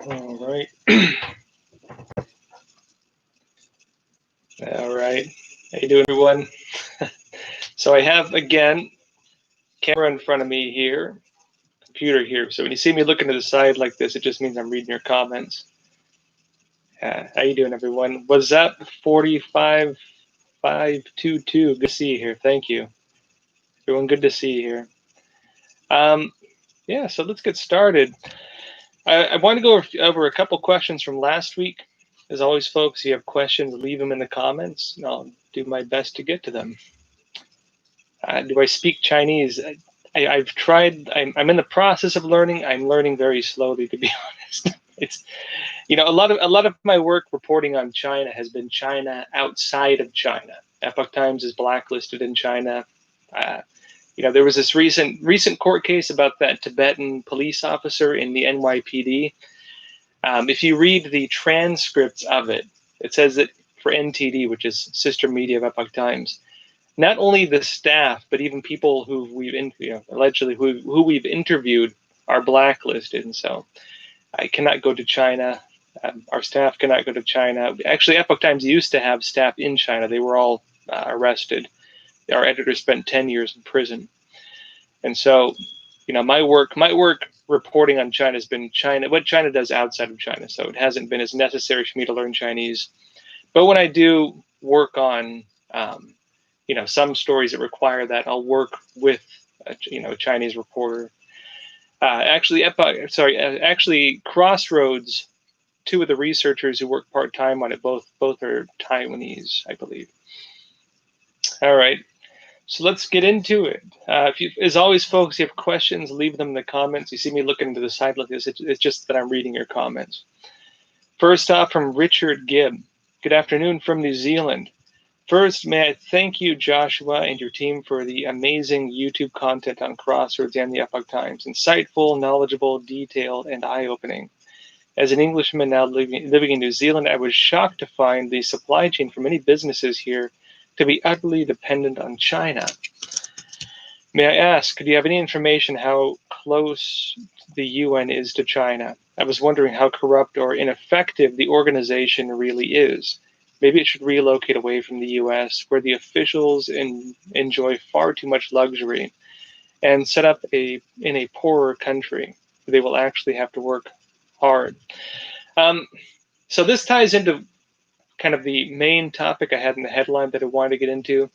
All right. All right. How you doing, everyone? So I have, again, camera in front of me here, computer here. So when you see me looking to the side like this, it just means I'm reading your comments. How you doing, everyone? What's up? 45522. Good to see you here. Thank you. Everyone, good to see you here. Yeah, so let's get started. I want to go over a couple questions from last week. As always, folks, if you have questions, leave them in the comments, and I'll do my best to get to them. Do I speak Chinese? I've tried. I'm in the process of learning. I'm learning very slowly, to be honest. It's, a lot of my work reporting on China has been China outside of China. Epoch Times is blacklisted in China. There was this recent court case about that Tibetan police officer in the NYPD. If you read the transcripts of it, it says that for NTD, which is sister media of Epoch Times, not only the staff, but even people who we've allegedly who we've interviewed are blacklisted, and so I cannot go to China. Our staff cannot go to China. Actually, Epoch Times used to have staff in China. They were all arrested. Our editor spent 10 years in prison, and so my work reporting on China has been what China does outside of China. So it hasn't been as necessary for me to learn Chinese. But when I do work on some stories that require that, I'll work with a Chinese reporter. Actually, Crossroads, two of the researchers who work part-time on it, both are Taiwanese, I believe. All right, so let's get into it. As always, folks, if you have questions, leave them in the comments. You see me looking to the side like this, it's just that I'm reading your comments. First off, from Richard Gibb. Good afternoon from New Zealand. First, may I thank you, Joshua, and your team for the amazing YouTube content on Crossroads and the Epoch Times. Insightful, knowledgeable, detailed, and eye-opening. As an Englishman now living in New Zealand, I was shocked to find the supply chain for many businesses here to be utterly dependent on China. May I ask, do you have any information how close the UN is to China? I was wondering how corrupt or ineffective the organization really is. Maybe it should relocate away from the US, where the officials enjoy far too much luxury, and set up in a poorer country. They will actually have to work hard. So this ties into kind of the main topic I had in the headline that I wanted to get into,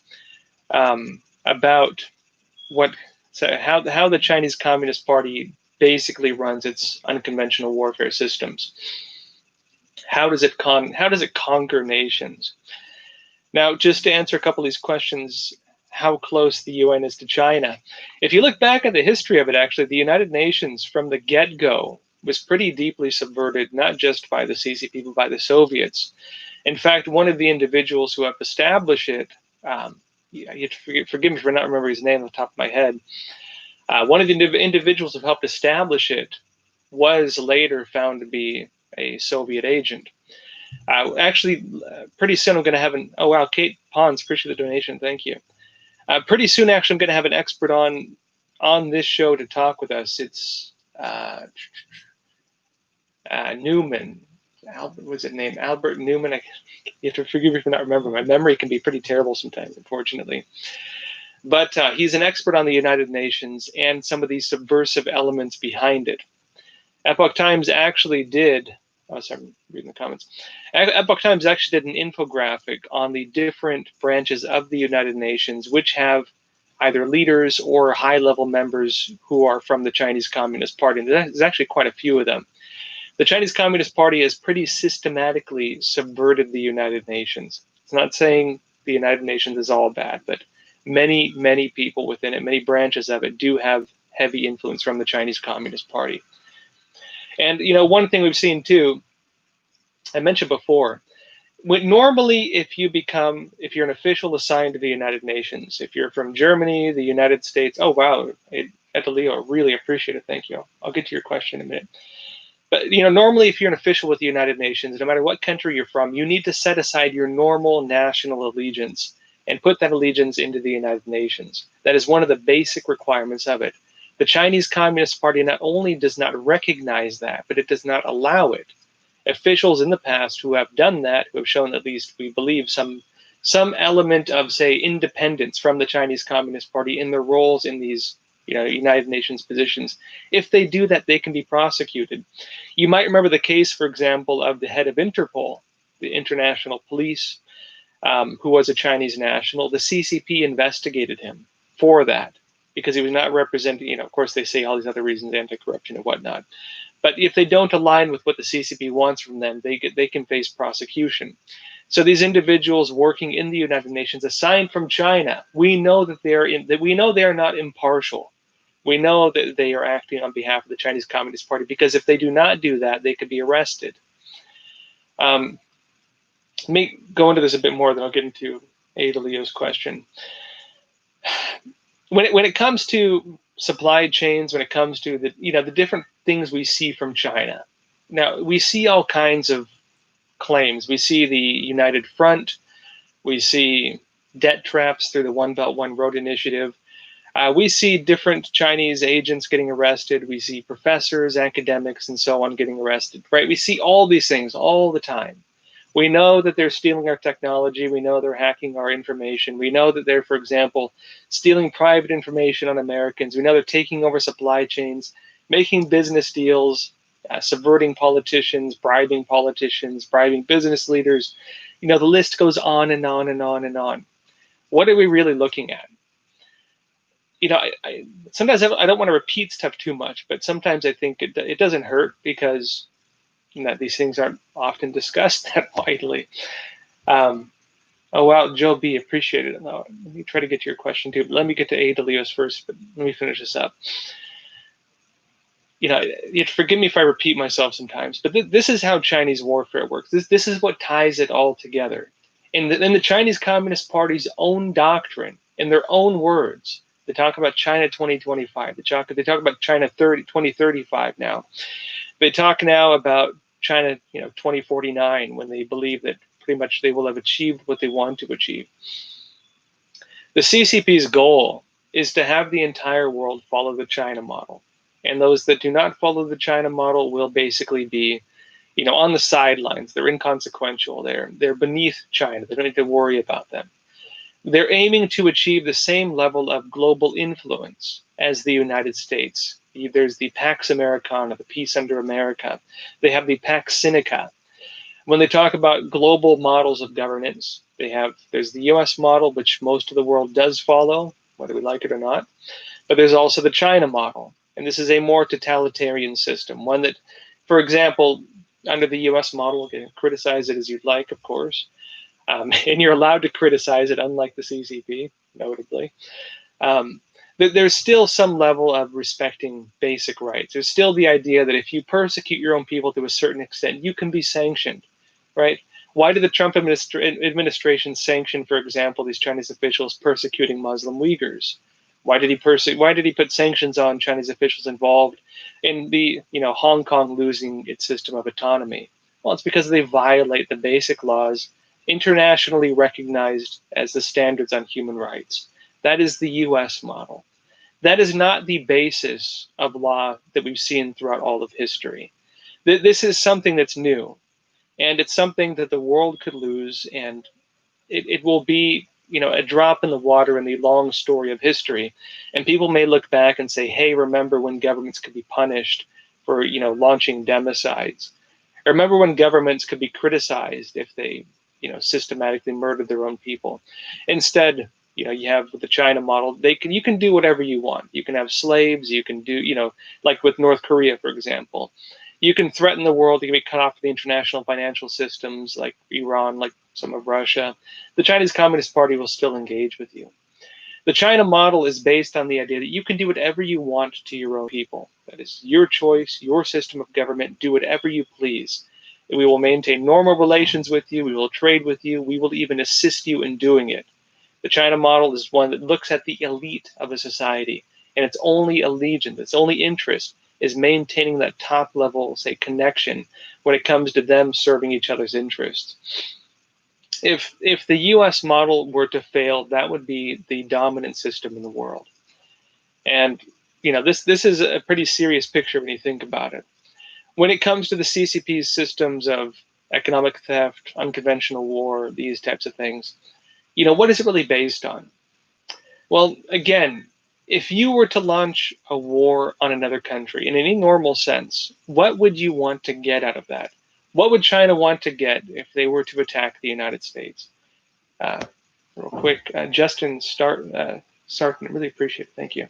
about how the Chinese Communist Party basically runs its unconventional warfare systems. How does it conquer nations? Now, just to answer a couple of these questions, how close the UN is to China. If you look back at the history of it, actually, the United Nations from the get-go was pretty deeply subverted, not just by the CCP, but by the Soviets. In fact, one of the individuals who helped establish it, you forgive me for not remembering his name off the top of my head, one of the individuals who helped establish it was later found to be a Soviet agent. Pretty soon I'm going to have oh wow, Kate Pons, appreciate the donation, thank you. Pretty soon, actually, I'm going to have an expert on this show to talk with us. It's Newman. Was it named Albert Newman? You have to forgive me for not remembering. My memory can be pretty terrible sometimes, unfortunately. But he's an expert on the United Nations and some of these subversive elements behind it. Epoch Times actually did. Oh, sorry, I'm reading the comments. Epoch Times actually did an infographic on the different branches of the United Nations, which have either leaders or high-level members who are from the Chinese Communist Party. And there's actually quite a few of them. The Chinese Communist Party has pretty systematically subverted the United Nations. It's not saying the United Nations is all bad, but many, many people within it, many branches of it, do have heavy influence from the Chinese Communist Party. And one thing we've seen too, I mentioned before, normally if you're an official assigned to the United Nations, if you're from Germany, the United States, oh wow, Etalio, really appreciate it, thank you. I'll get to your question in a minute. But normally if you're an official with the United Nations, no matter what country you're from, you need to set aside your normal national allegiance and put that allegiance into the United Nations. That is one of the basic requirements of it. The Chinese Communist Party not only does not recognize that, but it does not allow it. Officials in the past who have done that, who have shown at least we believe some element of, say, independence from the Chinese Communist Party in their roles in these United Nations positions, if they do that, they can be prosecuted. You might remember the case, for example, of the head of Interpol, the International Police, who was a Chinese national. The CCP investigated him for that because he was not representing, of course they say all these other reasons, anti-corruption and whatnot. But if they don't align with what the CCP wants from them, they can face prosecution. So these individuals working in the United Nations, assigned from China, we know that they are not impartial. We know that they are acting on behalf of the Chinese Communist Party, because if they do not do that, they could be arrested. Let me go into this a bit more, then I'll get into Ada Leo's question. When it comes to supply chains, when it comes to the different things we see from China, now we see all kinds of claims. We see the United Front, we see debt traps through the One Belt One Road initiative. We see different Chinese agents getting arrested. We see professors, academics, and so on getting arrested, right? We see all these things all the time. We know that they're stealing our technology. We know they're hacking our information. We know that they're, for example, stealing private information on Americans. We know they're taking over supply chains, making business deals, subverting politicians, bribing business leaders. The list goes on and on and on and on. What are we really looking at? Sometimes I don't want to repeat stuff too much, but sometimes I think it doesn't hurt, because these things aren't often discussed that widely. Oh, wow, Joe B, appreciate it. No, let me try to get to your question too. But let me get to Ada Leo's first, but let me finish this up. Forgive me if I repeat myself sometimes, but this is how Chinese warfare works. This is what ties it all together. In the Chinese Communist Party's own doctrine, in their own words, they talk about China 2025. They talk about China 2035 now. They talk now about China, 2049, when they believe that pretty much they will have achieved what they want to achieve. The CCP's goal is to have the entire world follow the China model. And those that do not follow the China model will basically be, on the sidelines. They're inconsequential. They're beneath China. They don't need to worry about them. They're aiming to achieve the same level of global influence as the United States. There's the Pax Americana, the peace under America. They have the Pax Sinica. When they talk about global models of governance, there's the US model, which most of the world does follow, whether we like it or not. But there's also the China model. And this is a more totalitarian system, one that, for example, under the US model, you can criticize it as you'd like, of course. And you're allowed to criticize it, unlike the CCP, notably. There's still some level of respecting basic rights. There's still the idea that if you persecute your own people to a certain extent, you can be sanctioned, right? Why did the Trump administration sanction, for example, these Chinese officials persecuting Muslim Uyghurs? Why did he put sanctions on Chinese officials involved in the Hong Kong losing its system of autonomy? Well, it's because they violate the basic laws internationally recognized as the standards on human rights. That is the US model. That is not the basis of law that we've seen throughout all of history. This is something that's new, and it's something that the world could lose, and it will be a drop in the water in the long story of history. And people may look back and say, hey, remember when governments could be punished for launching democides? Or remember when governments could be criticized if they systematically murdered their own people? Instead, you have the China model. You can do whatever you want. You can have slaves. You can do, like with North Korea, for example. You can threaten the world. You can be cut off from the international financial systems, like Iran, like some of Russia. The Chinese Communist Party will still engage with you. The China model is based on the idea that you can do whatever you want to your own people. That is your choice, your system of government. Do whatever you please. We will maintain normal relations with you. We will trade with you. We will even assist you in doing it. The China model is one that looks at the elite of a society, and its only allegiance, its only interest is maintaining that top level, say, connection when it comes to them serving each other's interests. If the US model were to fail, that would be the dominant system in the world. And this is a pretty serious picture when you think about it. When it comes to the CCP's systems of economic theft, unconventional war, these types of things, what is it really based on? Well, again, if you were to launch a war on another country in any normal sense, what would you want to get out of that? What would China want to get if they were to attack the United States? Real quick, Justin Sarton, really appreciate it. Thank you.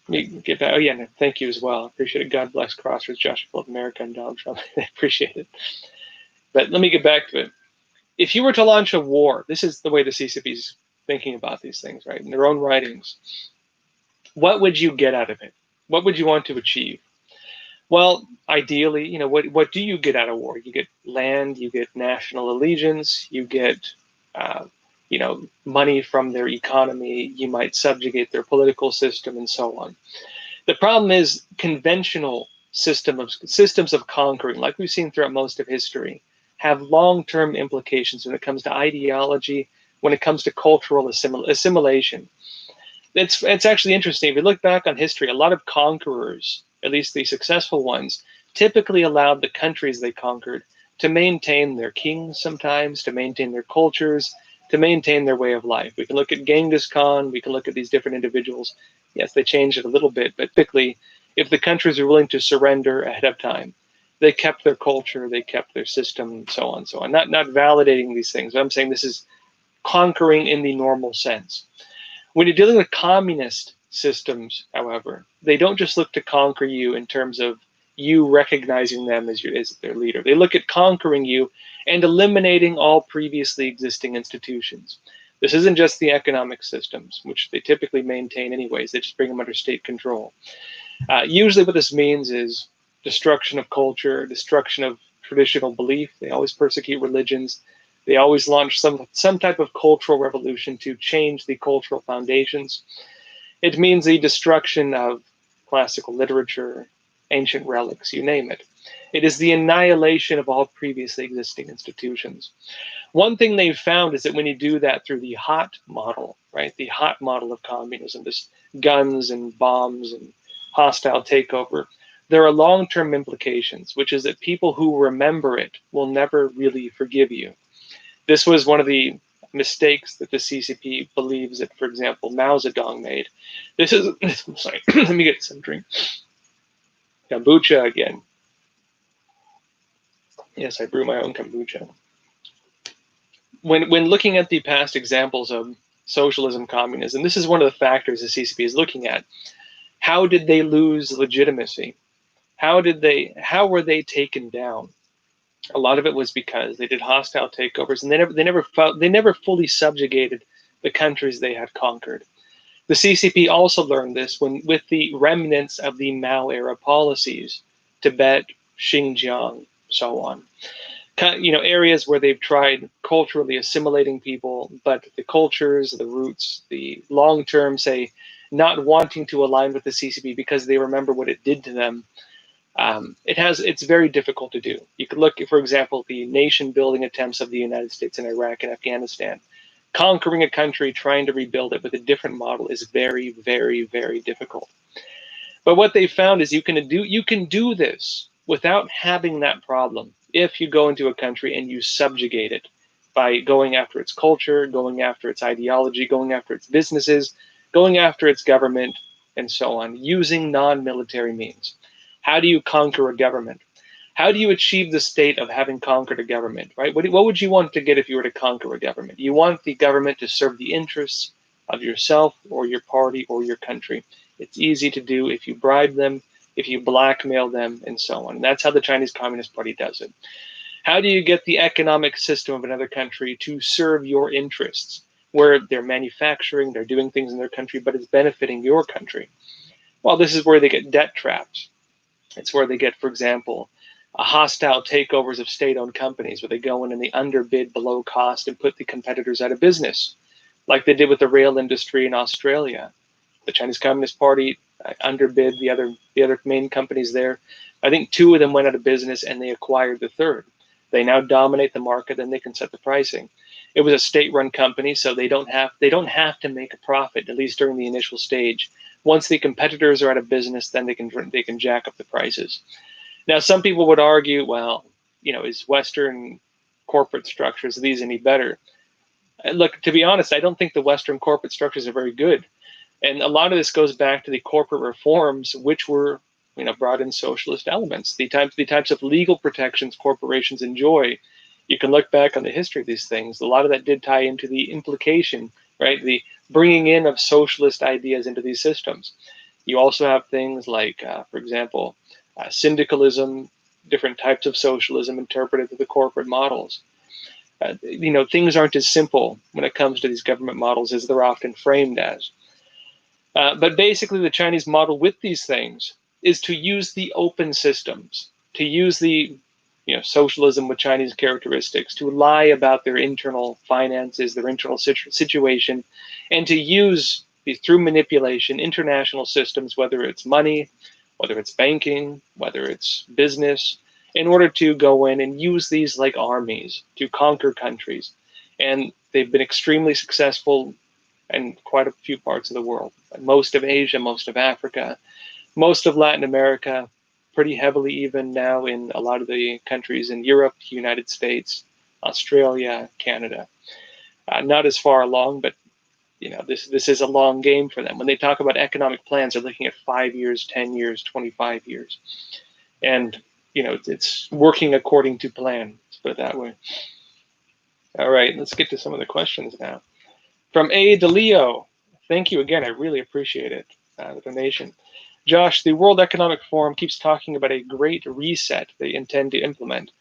Let me get back. Oh, yeah, no, thank you as well. Appreciate it. God bless Crossroads, Joshua Philipp, America, and Donald Trump. I appreciate it. But let me get back to it. If you were to launch a war, this is the way the CCP is thinking about these things, right? In their own writings, what would you get out of it? What would you want to achieve? Well, ideally, what do you get out of war? You get land, you get national allegiance, you get, money from their economy. You might subjugate their political system, and so on. The problem is conventional systems of conquering, like we've seen throughout most of history, have long-term implications when it comes to ideology, when it comes to cultural assimilation. It's actually interesting. If you look back on history, a lot of conquerors, at least the successful ones, typically allowed the countries they conquered to maintain their kings sometimes, to maintain their cultures, to maintain their way of life. We can look at Genghis Khan, we can look at these different individuals. Yes, they changed it a little bit, but typically, if the countries are willing to surrender ahead of time, they kept their culture, they kept their system, and so on, so on. Not validating these things. I'm saying this is conquering in the normal sense. When you're dealing with communist systems, however, they don't just look to conquer you in terms of you recognizing them as their leader. They look at conquering you and eliminating all previously existing institutions. This isn't just the economic systems, which they typically maintain anyways. They just bring them under state control. Usually what this means is destruction of culture, destruction of traditional belief. They always persecute religions. They always launch some type of cultural revolution to change the cultural foundations. It means the destruction of classical literature, ancient relics, you name it. It is the annihilation of all previously existing institutions. One thing they've found is that when you do that through the hot model, right, the hot model of communism, this guns and bombs and hostile takeover, there are long-term implications, which is that people who remember it will never really forgive you. This was one of the mistakes that the CCP believes that, for example, Mao Zedong made. This is, sorry, let me get some drink. Kombucha again. Yes, I brew my own kombucha. When looking at the past examples of socialism, communism, this is one of the factors the CCP is looking at. How did they lose legitimacy? How were they taken down? A lot of it was because they did hostile takeovers, and they never fully subjugated the countries they had conquered. The CCP also learned this with the remnants of the Mao era policies, Tibet, Xinjiang, so on. Areas where they've tried culturally assimilating people, but the cultures, the roots, the long-term, say, not wanting to align with the CCP because they remember what it did to them. It's very difficult to do. You could look at, for example, the nation-building attempts of the United States in Iraq and Afghanistan. Conquering a country, trying to rebuild it with a different model is very, very, very difficult. But what they found is you can do this without having that problem if you go into a country and you subjugate it by going after its culture, going after its ideology, going after its businesses, going after its government, and so on, using non-military means. How do you conquer a government? How do you achieve the state of having conquered a government, right? What would you want to get if you were to conquer a government? You want the government to serve the interests of yourself or your party or your country. It's easy to do if you bribe them, if you blackmail them, and so on. And that's how the Chinese Communist Party does it. How do you get the economic system of another country to serve your interests, where they're manufacturing, they're doing things in their country, but it's benefiting your country? Well, this is where they get debt trapped. It's where they get, for example, hostile takeovers of state-owned companies where they go in and they underbid below cost and put the competitors out of business, like they did with the rail industry in Australia. The Chinese Communist Party underbid the other main companies there. I think 2 of them went out of business and they acquired the 3rd. They now dominate the market and they can set the pricing. It was a state-run company, so they don't have to make a profit, at least during the initial stage. Once the competitors are out of business, then they can jack up the prices. Now, some people would argue, well, is Western corporate structures, are these any better? Look, to be honest, I don't think the Western corporate structures are very good. And a lot of this goes back to the corporate reforms, which were, brought in socialist elements. The types of legal protections corporations enjoy. You can look back on the history of these things. A lot of that did tie into the implication, right? The bringing in of socialist ideas into these systems. You also have things like, for example, syndicalism, different types of socialism interpreted through the corporate models. Things aren't as simple when it comes to these government models as they're often framed as. But basically, the Chinese model with these things is to use the open systems, to use the socialism with Chinese characteristics, to lie about their internal finances, their internal situation, and to use, through manipulation, international systems, whether it's money, whether it's banking, whether it's business, in order to go in and use these like armies to conquer countries. And they've been extremely successful in quite a few parts of the world. Most of Asia, most of Africa, most of Latin America, pretty heavily even now in a lot of the countries in Europe, United States, Australia, Canada. Not as far along, but this is a long game for them. When they talk about economic plans, they're looking at 5 years, 10 years, 25 years. And it's working according to plan, let's put it that way. All right, let's get to some of the questions now. From A. DeLeo, thank you again, I really appreciate it, the donation. Josh, the World Economic Forum keeps talking about a great reset they intend to implement.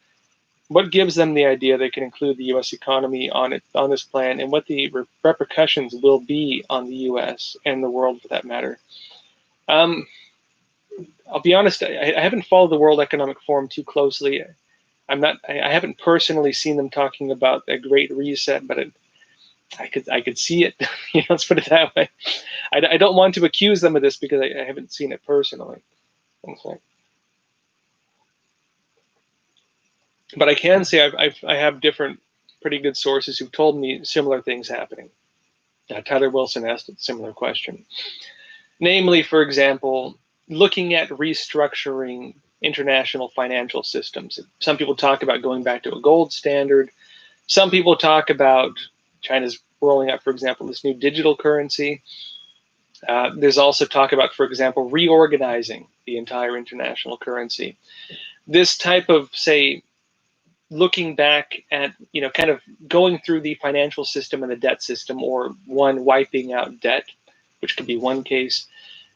What gives them the idea they can include the U.S. economy on this plan, and what the repercussions will be on the U.S. and the world for that matter? I'll be honest, I haven't followed the World Economic Forum too closely. I haven't personally seen them talking about a great reset, but I could see it. Let's put it that way. I don't want to accuse them of this because I haven't seen it personally. Okay. But I can say I have different pretty good sources who've told me similar things happening. Tyler Wilson asked a similar question. Namely, for example, looking at restructuring international financial systems. Some people talk about going back to a gold standard. Some people talk about China's rolling out, for example, this new digital currency. There's also talk about, for example, reorganizing the entire international currency. This type of, say, looking back at, kind of going through the financial system and the debt system, or one, wiping out debt, which could be one case.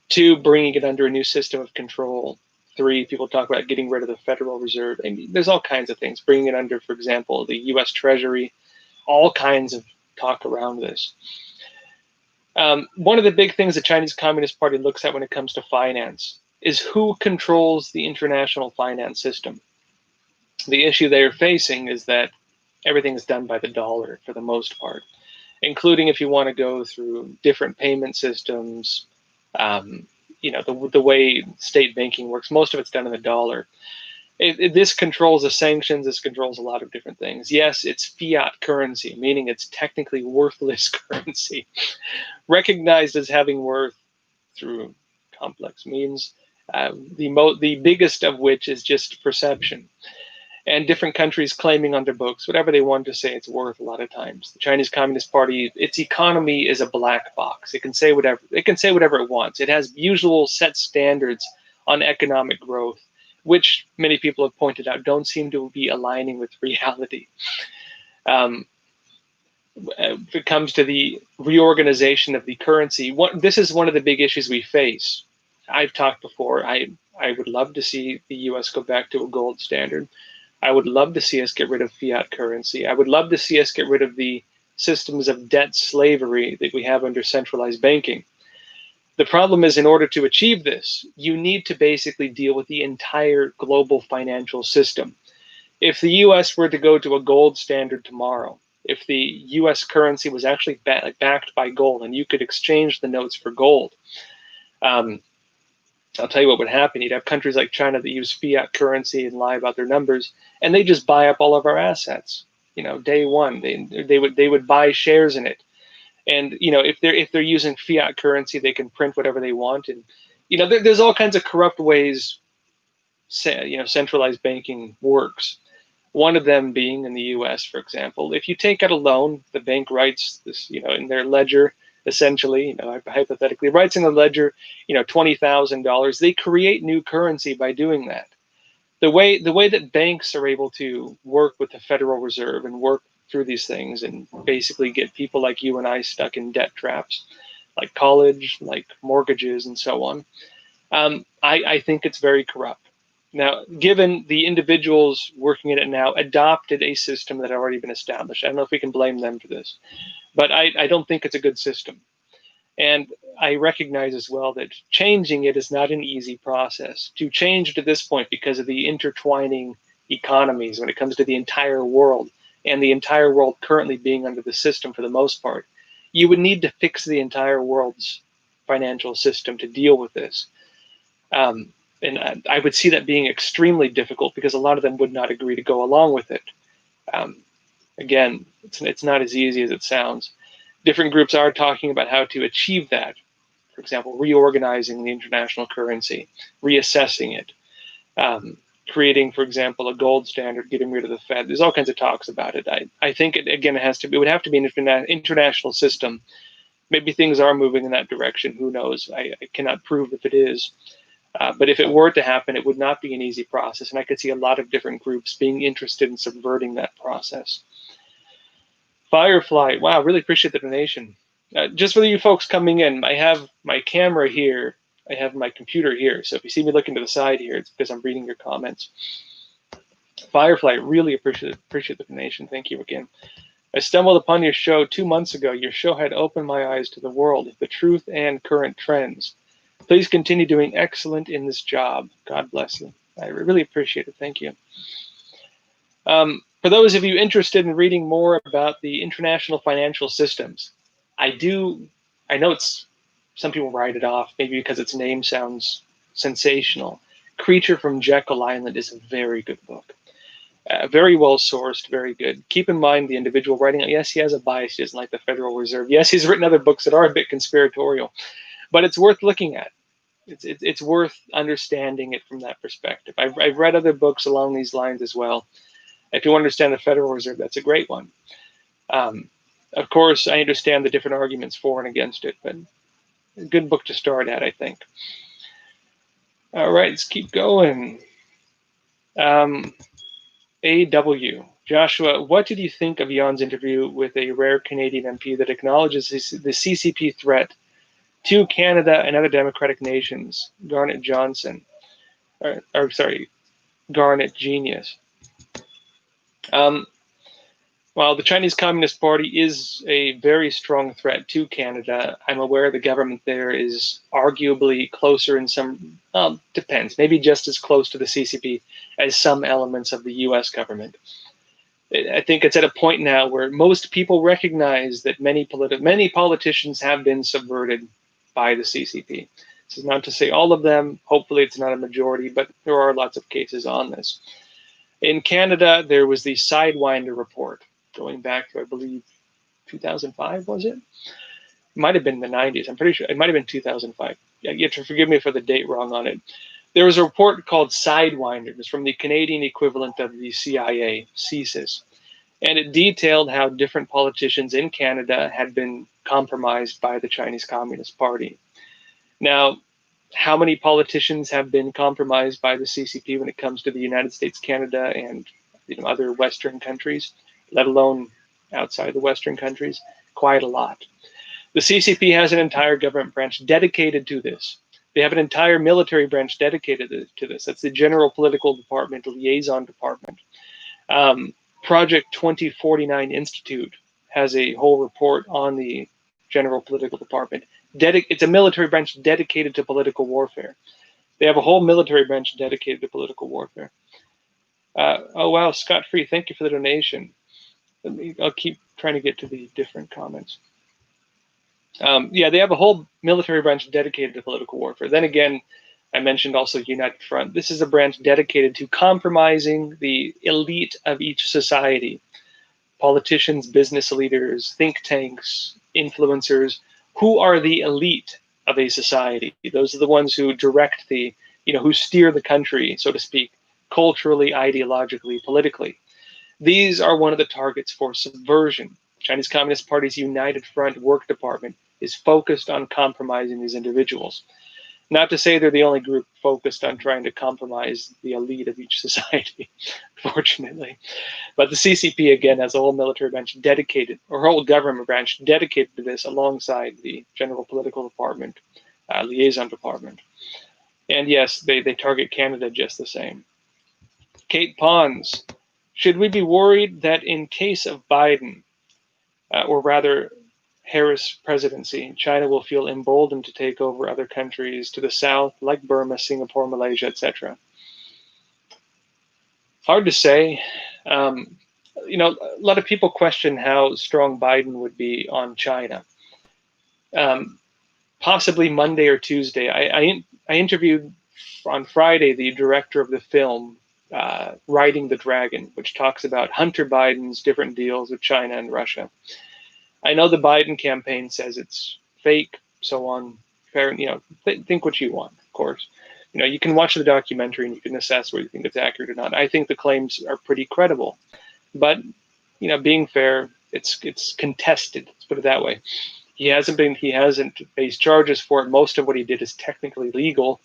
Two, bringing it under a new system of control. Three, people talk about getting rid of the Federal Reserve. I mean, there's all kinds of things. Bringing it under, for example, the U.S. Treasury. All kinds of talk around this. One of the big things the Chinese Communist Party looks at when it comes to finance is who controls the international finance system. The issue they're facing is that everything is done by the dollar for the most part, including if you want to go through different payment systems, the way state banking works. Most of it's done in the dollar. This controls the sanctions. This controls a lot of different things. Yes, it's fiat currency, meaning it's technically worthless currency, recognized as having worth through complex means. The biggest of which is just perception. And different countries claiming on their books whatever they want to say it's worth a lot of times. The Chinese Communist Party, its economy is a black box. It can say whatever it wants. It has usual set standards on economic growth, which many people have pointed out don't seem to be aligning with reality. If it comes to the reorganization of the currency, this is one of the big issues we face. I've talked before. I would love to see the U.S. go back to a gold standard. I would love to see us get rid of fiat currency. I would love to see us get rid of the systems of debt slavery that we have under centralized banking. The problem is, in order to achieve this, you need to basically deal with the entire global financial system. If the U.S. were to go to a gold standard tomorrow, if the U.S. currency was actually backed by gold and you could exchange the notes for gold, I'll tell you what would happen. You'd have countries like China that use fiat currency and lie about their numbers, and they just buy up all of our assets. Day one, they would buy shares in it. And if they're using fiat currency, they can print whatever they want. And there's all kinds of corrupt ways centralized banking works. One of them being in the U.S., for example, if you take out a loan, the bank writes this, in their ledger, essentially, hypothetically, writes in the ledger, $20,000. They create new currency by doing that. The way that banks are able to work with the Federal Reserve and work through these things and basically get people like you and I stuck in debt traps, like college, like mortgages, and so on. I think it's very corrupt. Now, given the individuals working in it now adopted a system that had already been established, I don't know if we can blame them for this, but I don't think it's a good system. And I recognize as well that changing it is not an easy process. To change to this point because of the intertwining economies when it comes to the entire world, and the entire world currently being under the system for the most part, you would need to fix the entire world's financial system to deal with this. And I would see that being extremely difficult because a lot of them would not agree to go along with it. Again, it's not as easy as it sounds. Different groups are talking about how to achieve that. For example, reorganizing the international currency, reassessing it, creating, for example, a gold standard, getting rid of the Fed. There's all kinds of talks about it. I think it would have to be an international system. Maybe things are moving in that direction. Who knows? I cannot prove if it is. But if it were to happen, it would not be an easy process. And I could see a lot of different groups being interested in subverting that process. Firefly, wow, really appreciate the donation. Just for you folks coming in, I have my camera here. I have my computer here. So if you see me looking to the side here, it's because I'm reading your comments. Firefly, really appreciate the donation. Thank you again. I stumbled upon your show 2 months ago. Your show had opened my eyes to the world, the truth and current trends. Please continue doing excellent in this job. God bless you. I really appreciate it. Thank you. For those of you interested in reading more about the international financial systems, I know some people write it off, maybe because its name sounds sensational. Creature from Jekyll Island is a very good book. Very well sourced, very good. Keep in mind the individual writing it. Yes, he has a bias. He doesn't like the Federal Reserve. Yes, he's written other books that are a bit conspiratorial, but it's worth looking at. It's worth understanding it from that perspective. I've read other books along these lines as well. If you understand the Federal Reserve, that's a great one. Of course, I understand the different arguments for and against it, but a good book to start at, I think. All right, let's keep going. AW. Joshua, what did you think of Jan's interview with a rare Canadian MP that acknowledges the CCP threat to Canada and other democratic nations? Garnet Johnson. Garnet Genius. While the Chinese Communist Party is a very strong threat to Canada, I'm aware the government there is arguably closer in some, depends, maybe just as close to the CCP as some elements of the US government. I think it's at a point now where most people recognize that many politicians have been subverted by the CCP. This is not to say all of them. Hopefully it's not a majority, but there are lots of cases on this. In Canada, there was the Sidewinder report going back to, I believe, 2005, was it? It might have been the 90s. I'm pretty sure it might have been 2005. You have to forgive me for the date wrong on it. There was a report called Sidewinder. It was from the Canadian equivalent of the CIA, CSIS. And it detailed how different politicians in Canada had been compromised by the Chinese Communist Party. Now, how many politicians have been compromised by the CCP when it comes to the United States, Canada, and other Western countries, let alone outside the Western countries? Quite a lot. The CCP has an entire government branch dedicated to this. They have an entire military branch dedicated to this. That's the General Political Department, Liaison Department. Project 2049 Institute has a whole report on the General Political Department. It's a military branch dedicated to political warfare. They have a whole military branch dedicated to political warfare. Oh, wow, Scott Free, thank you for the donation. I'll keep trying to get to the different comments. Yeah, they have a whole military branch dedicated to political warfare. Then again, I mentioned also United Front. This is a branch dedicated to compromising the elite of each society. Politicians, business leaders, think tanks, influencers, who are the elite of a society. Those are the ones who direct the, who steer the country, so to speak, culturally, ideologically, politically. These are one of the targets for subversion. Chinese Communist Party's United Front Work Department is focused on compromising these individuals. Not to say they're the only group focused on trying to compromise the elite of each society, fortunately. But the CCP, again, has a whole military branch dedicated, or whole government branch dedicated to this alongside the General Political Department, Liaison Department. And yes, they target Canada just the same. Kate Pons, should we be worried that in case of Biden, or rather Harris presidency, China will feel emboldened to take over other countries to the south, like Burma, Singapore, Malaysia, etc.? Hard to say. A lot of people question how strong Biden would be on China. Possibly Monday or Tuesday. I interviewed on Friday the director of the film Riding the Dragon, which talks about Hunter Biden's different deals with China and Russia. I know the Biden campaign says it's fake, so on. Fair, think what you want, of course. You can watch the documentary and you can assess whether you think it's accurate or not. I think the claims are pretty credible, but being fair, it's contested. Let's put it that way. He hasn't faced charges for it. Most of what he did is technically legal,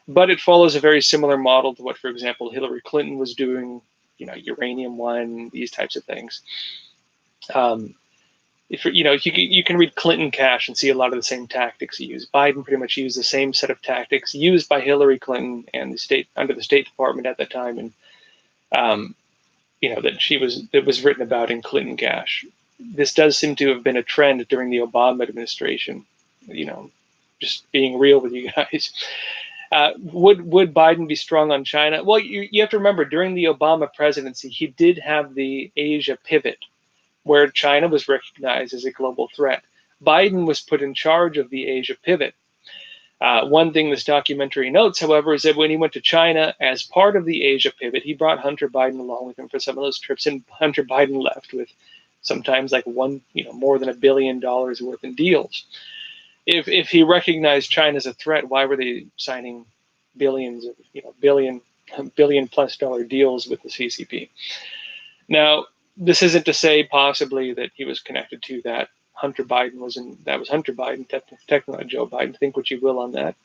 but it follows a very similar model to what, for example, Hillary Clinton was doing. Uranium One, these types of things. If you can read Clinton Cash and see a lot of the same tactics he used. Biden pretty much used the same set of tactics used by Hillary Clinton and under the State Department at the time, and that was written about in Clinton Cash. This does seem to have been a trend during the Obama administration. Just being real with you guys. Would Biden be strong on China? Well, you have to remember, during the Obama presidency, he did have the Asia pivot, where China was recognized as a global threat. Biden was put in charge of the Asia pivot. One thing this documentary notes, however, is that when he went to China as part of the Asia pivot, he brought Hunter Biden along with him for some of those trips, and Hunter Biden left with sometimes like more than $1 billion worth in deals. If he recognized China as a threat, why were they signing billions of billion plus dollar deals with the CCP? Now, this isn't to say possibly that he was connected to that. Hunter Biden was Hunter Biden, technically not Joe Biden. Think what you will on that.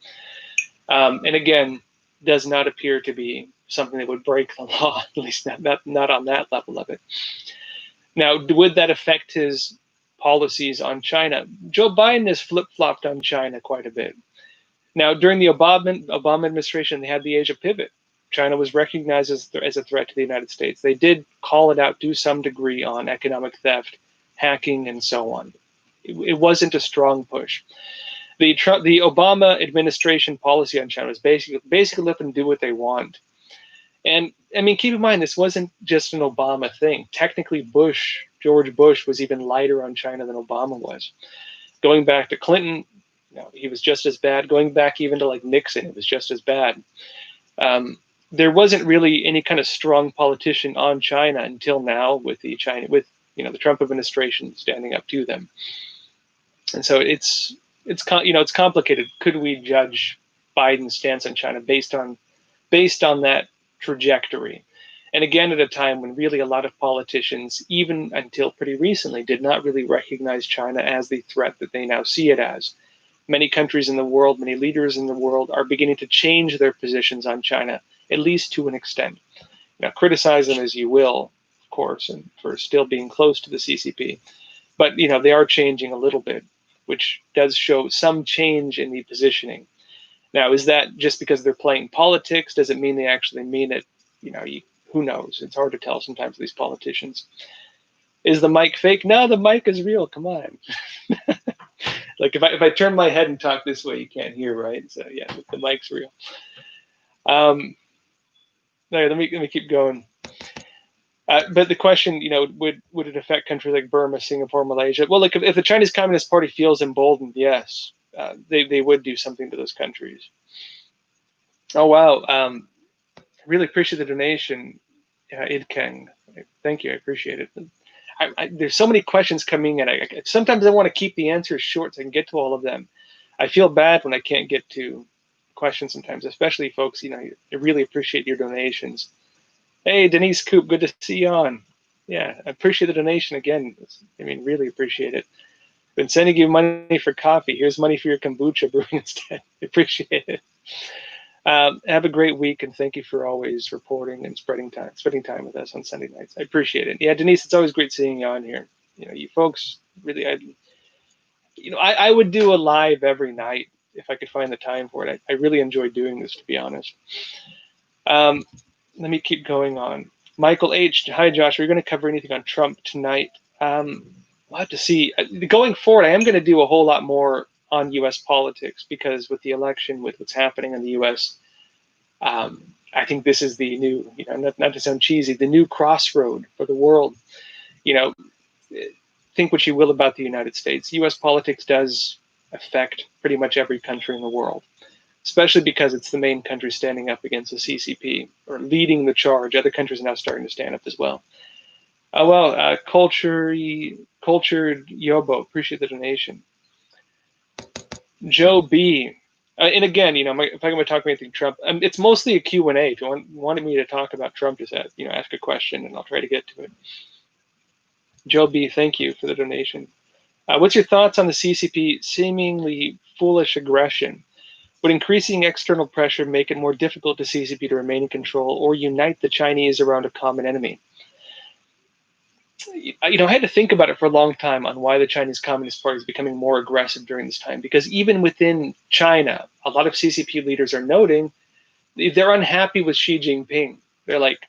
And again, does not appear to be something that would break the law, at least not on that level of it. Now, would that affect his policies on China? Joe Biden has flip-flopped on China quite a bit. Now, during the Obama administration, they had the Asia pivot. China was recognized as a threat to the United States. They did call it out to some degree on economic theft, hacking, and so on. It wasn't a strong push. The Obama administration policy on China was basically let them do what they want. And I mean, keep in mind, this wasn't just an Obama thing. Technically, George Bush was even lighter on China than Obama was. Going back to Clinton, he was just as bad. Going back even to like Nixon, it was just as bad. There wasn't really any kind of strong politician on China until now, with the Trump administration standing up to them. And so it's complicated. Could we judge Biden's stance on China based on that trajectory? And again, at a time when really a lot of politicians, even until pretty recently, did not really recognize China as the threat that they now see it as. Many countries in the world, many leaders in the world are beginning to change their positions on China, at least to an extent. Criticize them as you will, of course, and for still being close to the CCP. But, they are changing a little bit, which does show some change in the positioning. Now, is that just because they're playing politics? Does it mean they actually mean it? Who knows? It's hard to tell sometimes with these politicians. Is the mic fake? No, the mic is real. Come on. Like if I turn my head and talk this way, you can't hear, right? So yeah, the mic's real. Let me keep going. But the question, would it affect countries like Burma, Singapore, Malaysia? Well, if the Chinese Communist Party feels emboldened, yes, they would do something to those countries. Oh wow! Really appreciate the donation, Idkeng. Thank you, I appreciate it. there's so many questions coming in. Sometimes I want to keep the answers short so I can get to all of them. I feel bad when I can't get to questions sometimes, especially folks, I really appreciate your donations. Hey, Denise Coop, good to see you on. Yeah, I appreciate the donation again. I mean, really appreciate it. Been sending you money for coffee. Here's money for your kombucha brewing instead. Appreciate it. Have a great week, and thank you for always reporting and spending time with us on Sunday nights. I appreciate it. Yeah, Denise, it's always great seeing you on here. You folks really, I would do a live every night if I could find the time for it. I really enjoy doing this, to be honest. Let me keep going on. Michael H. Hi, Josh. Are you going to cover anything on Trump tonight? We'll have to see. Going forward, I am going to do a whole lot more on U.S. politics, because with the election, with what's happening in the U.S., I think this is the new, not to sound cheesy, the new crossroad for the world. Think what you will about the United States. U.S. politics does affect pretty much every country in the world, especially because it's the main country standing up against the CCP, or leading the charge. Other countries are now starting to stand up as well. Cultured Yobo, appreciate the donation. Joe B. And again, if I'm going to talk about anything Trump, it's mostly a Q&A. If you wanted me to talk about Trump, just ask a question and I'll try to get to it. Joe B, thank you for the donation. What's your thoughts on the CCP seemingly foolish aggression? Would increasing external pressure make it more difficult to CCP to remain in control or unite the Chinese around a common enemy? I had to think about it for a long time on why the Chinese Communist Party is becoming more aggressive during this time, because even within China, a lot of CCP leaders are noting they're unhappy with Xi Jinping. They're like,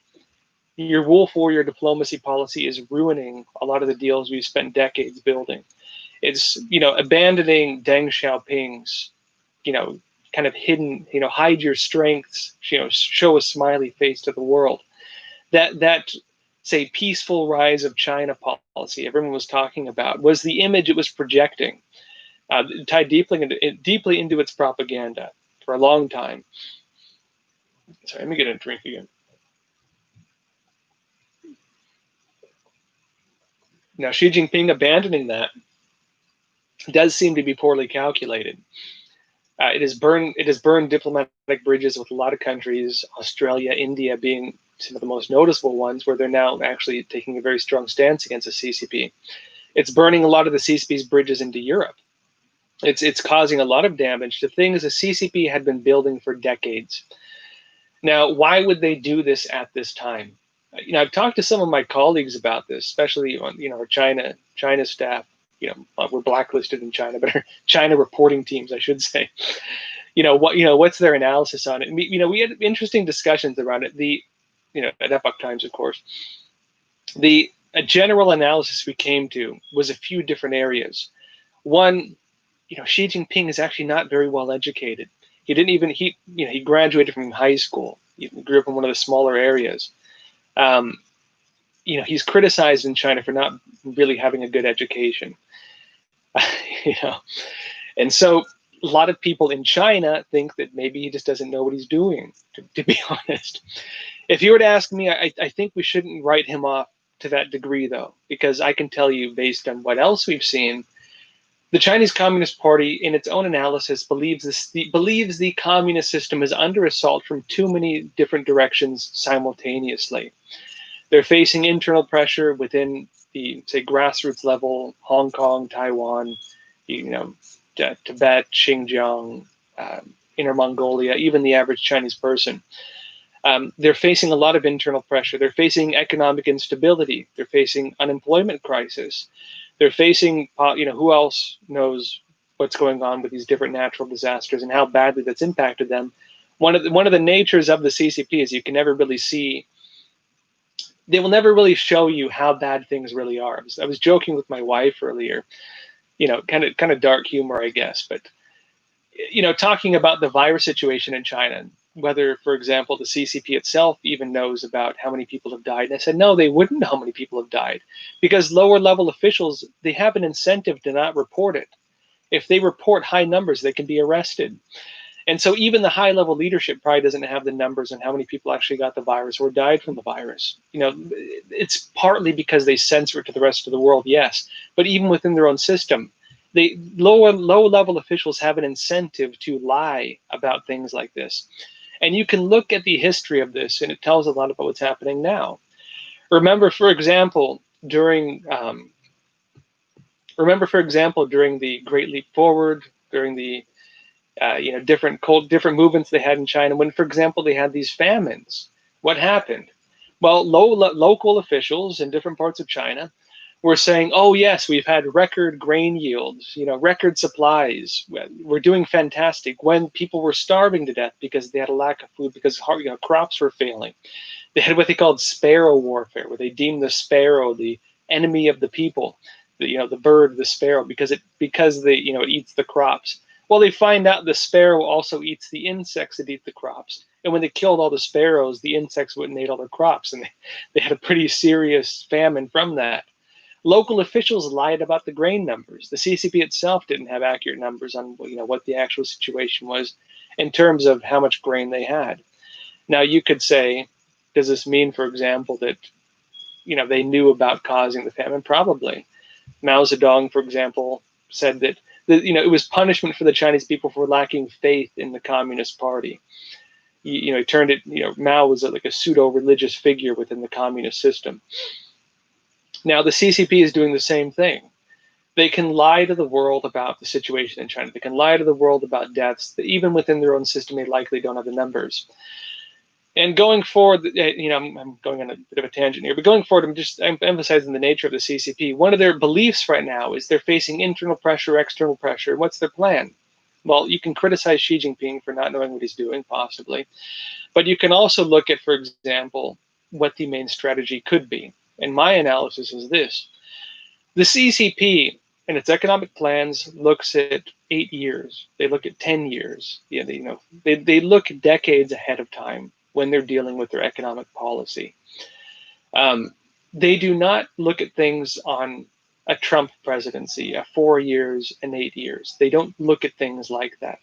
your wolf warrior diplomacy policy is ruining a lot of the deals we've spent decades building. It's, abandoning Deng Xiaoping's, kind of hidden, hide your strengths, show a smiley face to the world. That say peaceful rise of China policy everyone was talking about was the image it was projecting, tied deeply into its propaganda for a long time. Sorry, let me get a drink again. Now, Xi Jinping abandoning that does seem to be poorly calculated. It has burned diplomatic bridges with a lot of countries, Australia, India being some of the most noticeable ones, where they're now actually taking a very strong stance against the CCP. It's burning a lot of the CCP's bridges into Europe. It's causing a lot of damage to things the CCP had been building for decades. Now, why would they do this at this time? I've talked to some of my colleagues about this, especially on our China staff. We're blacklisted in China, but our China reporting teams, I should say. What's their analysis on it? We had interesting discussions around it. At Epoch Times, of course. A general analysis we came to was a few different areas. One, Xi Jinping is actually not very well educated. He graduated from high school. He grew up in one of the smaller areas. He's criticized in China for not really having a good education. And so a lot of people in China think that maybe he just doesn't know what he's doing, to be honest. If you were to ask me, I think we shouldn't write him off to that degree, though, because I can tell you, based on what else we've seen, the Chinese Communist Party, in its own analysis, believes the communist system is under assault from too many different directions simultaneously. They're facing internal pressure within the, say, grassroots level, Hong Kong, Taiwan, Tibet, Xinjiang, Inner Mongolia, even the average Chinese person. They're facing a lot of internal pressure. They're facing economic instability. They're facing unemployment crisis. They're facing, who else knows what's going on with these different natural disasters and how badly that's impacted them. One of the natures of the CCP is you can never really see. They will never really show you how bad things really are. I was joking with my wife earlier, kind of dark humor, I guess, but talking about the virus situation in China, whether, for example, the CCP itself even knows about how many people have died. And I said, no, they wouldn't know how many people have died, because lower level officials, they have an incentive to not report it. If they report high numbers, they can be arrested. And so even the high level leadership probably doesn't have the numbers on how many people actually got the virus or died from the virus. It's partly because they censor it to the rest of the world, yes, but even within their own system, they low level officials have an incentive to lie about things like this. And you can look at the history of this, and it tells a lot about what's happening now. Remember, for example, during the Great Leap Forward, during the different movements they had in China, when, for example, they had these famines. What happened? Well, local officials in different parts of China were saying, "Oh yes, we've had record grain yields, record supplies. We're doing fantastic." When people were starving to death because they had a lack of food, because crops were failing. They had what they called sparrow warfare, where they deemed the sparrow the enemy of the people, the bird, the sparrow, because it eats the crops. Well, they find out the sparrow also eats the insects that eat the crops. And when they killed all the sparrows, the insects wouldn't eat all the crops, and they had a pretty serious famine from that. Local officials lied about the grain numbers. The CCP itself didn't have accurate numbers on what the actual situation was in terms of how much grain they had. Now you could say, does this mean, for example, that they knew about causing the famine? Probably. Mao Zedong, for example, said that it was punishment for the Chinese people for lacking faith in the Communist Party. He turned it. Mao was like a pseudo-religious figure within the communist system. Now the CCP is doing the same thing. They can lie to the world about the situation in China. They can lie to the world about deaths that even within their own system they likely don't have the numbers. And going forward, I'm going on a bit of a tangent here, but going forward, I'm emphasizing the nature of the CCP. One of their beliefs right now is they're facing internal pressure, external pressure. What's their plan? Well, you can criticize Xi Jinping for not knowing what he's doing, possibly. But you can also look at, for example, what the main strategy could be. And my analysis is this. The CCP in its economic plans looks at 8 years. They look at 10 years. They look decades ahead of time when they're dealing with their economic policy. They do not look at things on a Trump presidency, 4 years and 8 years. They don't look at things like that.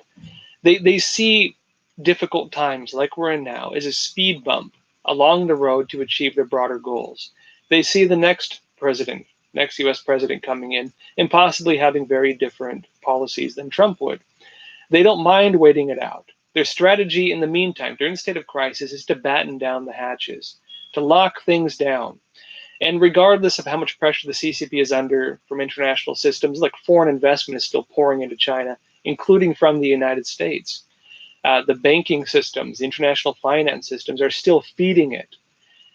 They see difficult times like we're in now as a speed bump along the road to achieve their broader goals. They see the next US president coming in and possibly having very different policies than Trump would. They don't mind waiting it out. Their strategy in the meantime, during the state of crisis, is to batten down the hatches, to lock things down. And regardless of how much pressure the CCP is under from international systems, like foreign investment is still pouring into China, including from the United States. The banking systems, the international finance systems are still feeding it.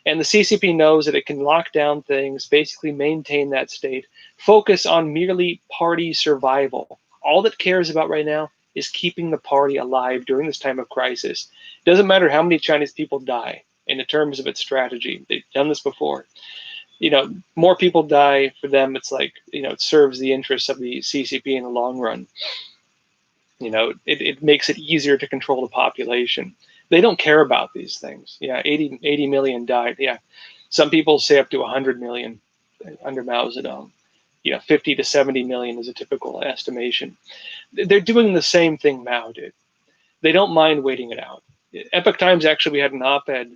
And the CCP knows that it can lock down things, basically maintain that state, focus on merely party survival. All it cares about right now is keeping the party alive during this time of crisis. It doesn't matter how many Chinese people die in the terms of its strategy. They've done this before. More people die for them. It's like, it serves the interests of the CCP in the long run. It makes it easier to control the population. They don't care about these things. 80 million died. Yeah. Some people say up to 100 million under Mao Zedong. 50 to 70 million is a typical estimation. They're doing the same thing Mao did. They don't mind waiting it out. Epoch Times, actually, we had an op-ed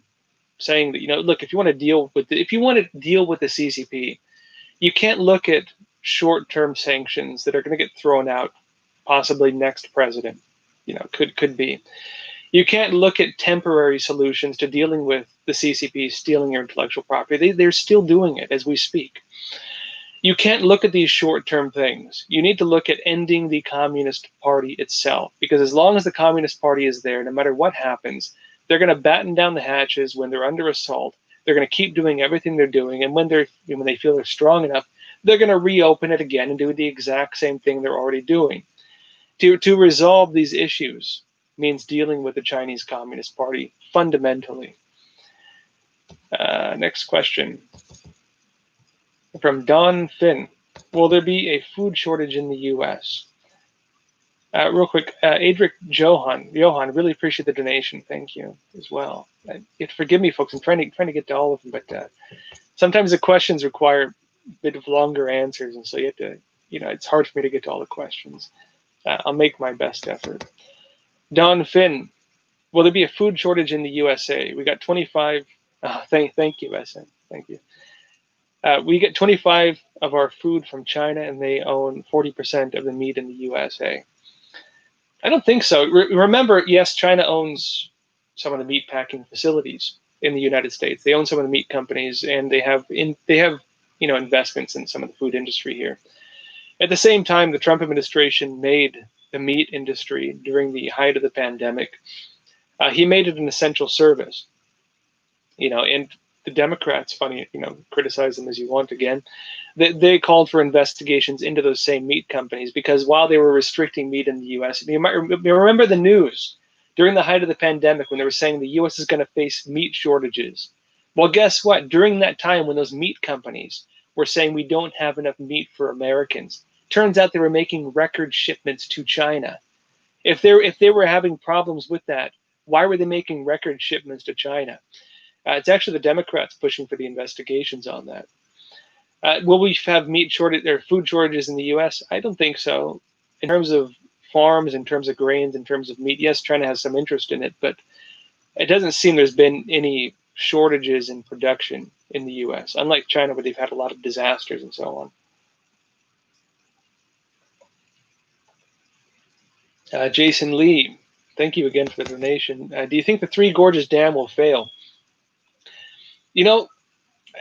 saying that, look, if you want to deal with the CCP, you can't look at short-term sanctions that are going to get thrown out, possibly next president, could be. You can't look at temporary solutions to dealing with the CCP stealing your intellectual property. They're still doing it as we speak. You can't look at these short-term things. You need to look at ending the Communist Party itself, because as long as the Communist Party is there, no matter what happens, they're going to batten down the hatches when they're under assault. They're going to keep doing everything they're doing, and when they feel they're strong enough, they're going to reopen it again and do the exact same thing they're already doing. To resolve these issues means dealing with the Chinese Communist Party fundamentally. Next question. From Don Finn. Will there be a food shortage in the U.S.? Real quick, Adric Johan, really appreciate the donation. Thank you as well. You have to forgive me, folks. I'm trying to get to all of them, but sometimes the questions require a bit of longer answers, and so you have to, it's hard for me to get to all the questions. I'll make my best effort. Don Finn, will there be a food shortage in the USA? We got 25. Thank you, SN. Thank you. We get 25 of our food from China, and they own 40% of the meat in the USA. I don't think so. Remember, yes, China owns some of the meat packing facilities in the United States. They own some of the meat companies, and they have investments in some of the food industry here. At the same time, the Trump administration made the meat industry during the height of the pandemic. He made it an essential service, and the Democrats, criticize them as you want again. They called for investigations into those same meat companies because while they were restricting meat in the U.S., you might remember the news during the height of the pandemic when they were saying the U.S. is going to face meat shortages. Well, guess what? During that time when those meat companies were saying we don't have enough meat for Americans, turns out they were making record shipments to China. If they were having problems with that, why were they making record shipments to China? It's actually the Democrats pushing for the investigations on that. Will we have meat shortage or food shortages in the U.S.? I don't think so. In terms of farms, in terms of grains, in terms of meat, yes, China has some interest in it, but it doesn't seem there's been any shortages in production in the U.S., unlike China, where they've had a lot of disasters and so on. Jason Lee, thank you again for the donation. Do you think the Three Gorges Dam will fail?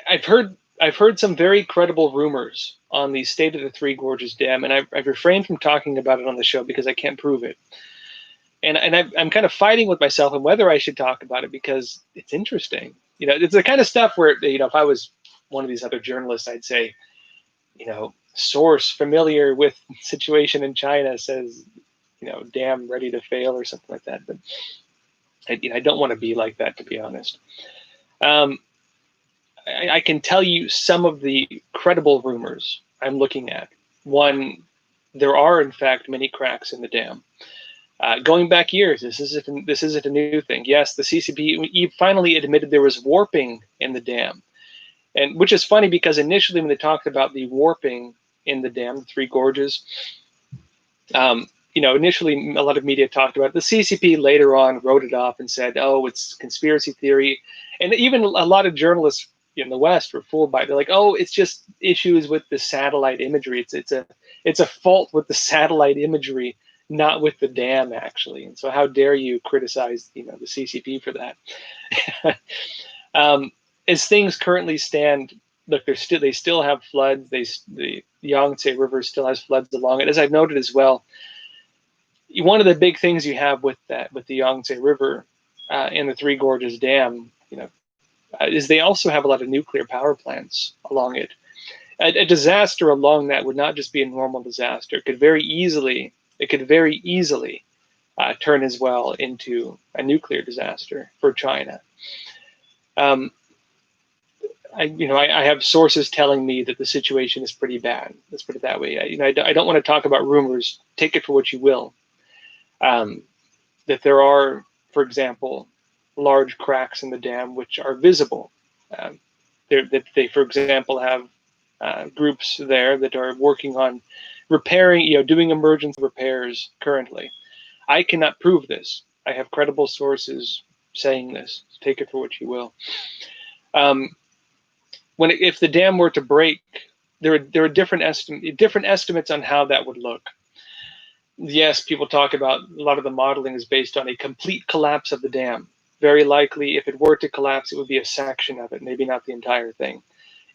I've heard some very credible rumors on the state of the Three Gorges Dam, and I've refrained from talking about it on the show because I can't prove it. And I'm kind of fighting with myself on whether I should talk about it because it's interesting. It's the kind of stuff where, if I was one of these other journalists, I'd say, source familiar with situation in China says, dam ready to fail or something like that. But I don't want to be like that, to be honest. I can tell you some of the credible rumors I'm looking at. One, there are in fact many cracks in the dam. Going back years, this isn't a new thing. Yes, the CCP finally admitted there was warping in the dam, and which is funny because initially when they talked about the warping in the dam, the Three Gorges, initially a lot of media talked about it. The CCP later on wrote it off and said, "Oh, it's conspiracy theory," and even a lot of journalists in the West were fooled by it. They're like, "Oh, it's just issues with the satellite imagery. It's a fault with the satellite imagery, not with the dam, actually." And so, how dare you criticize the CCP for that? As things currently stand, look, they still have floods. The Yangtze River still has floods along it. As I've noted as well, one of the big things you have with the Yangtze River and the Three Gorges Dam, is they also have a lot of nuclear power plants along it. A disaster along that would not just be a normal disaster. It could very easily turn as well into a nuclear disaster for China. I have sources telling me that the situation is pretty bad. Let's put it that way. I don't want to talk about rumors. Take it for what you will. That there are, for example, large cracks in the dam which are visible. That they, for example, have groups there that are working on repairing, doing emergency repairs currently. I cannot prove this. I have credible sources saying this. Take it for what you will. If the dam were to break, there are different estimates on how that would look. Yes, people talk about a lot of the modeling is based on a complete collapse of the dam. Very likely, if it were to collapse, it would be a section of it, maybe not the entire thing.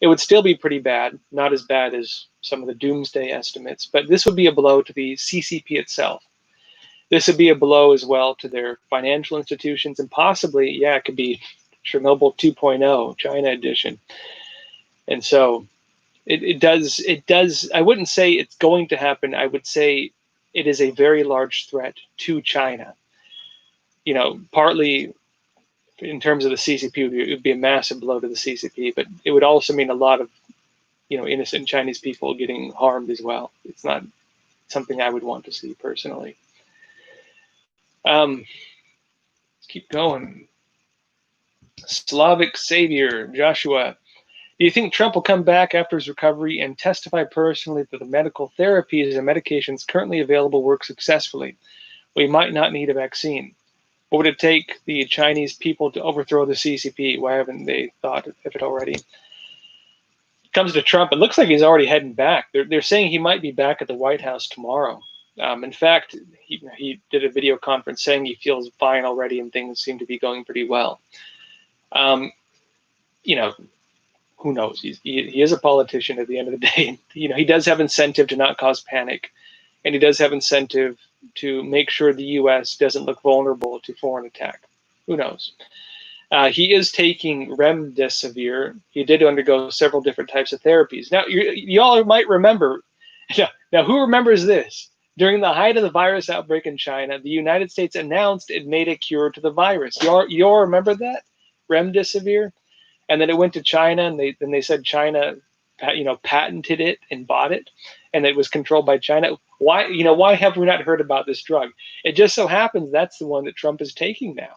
It would still be pretty bad, not as bad as some of the doomsday estimates, but this would be a blow to the CCP itself. This would be a blow as well to their financial institutions, and possibly, it could be Chernobyl 2.0, China edition. And so it does, I wouldn't say it's going to happen. I would say it is a very large threat to China. Partly in terms of the CCP, it would be a massive blow to the CCP, but it would also mean a lot of, innocent Chinese people getting harmed as well. It's not something I would want to see personally. Let's keep going. Slavic Savior, Joshua. Do you think Trump will come back after his recovery and testify personally that the medical therapies and medications currently available work successfully? We might not need a vaccine. What would it take the Chinese people to overthrow the CCP? Why haven't they thought of it already? Comes to Trump, it looks like he's already heading back. They're saying he might be back at the White House tomorrow. In fact, he did a video conference saying he feels fine already and things seem to be going pretty well. You know, who knows? He is a politician at the end of the day. You know, he does have incentive to not cause panic, and he does have incentive to make sure the U.S. doesn't look vulnerable to foreign attack. Who knows? He is taking remdesivir. He did undergo several different types of therapies. Now, you all might remember. Now, who remembers this? During the height of the virus outbreak in China, the United States announced it made a cure to the virus. You all remember that? Remdesivir? And then it went to China, and they said China, patented it and bought it, and it was controlled by China. Why have we not heard about this drug? It just so happens that's the one that Trump is taking now.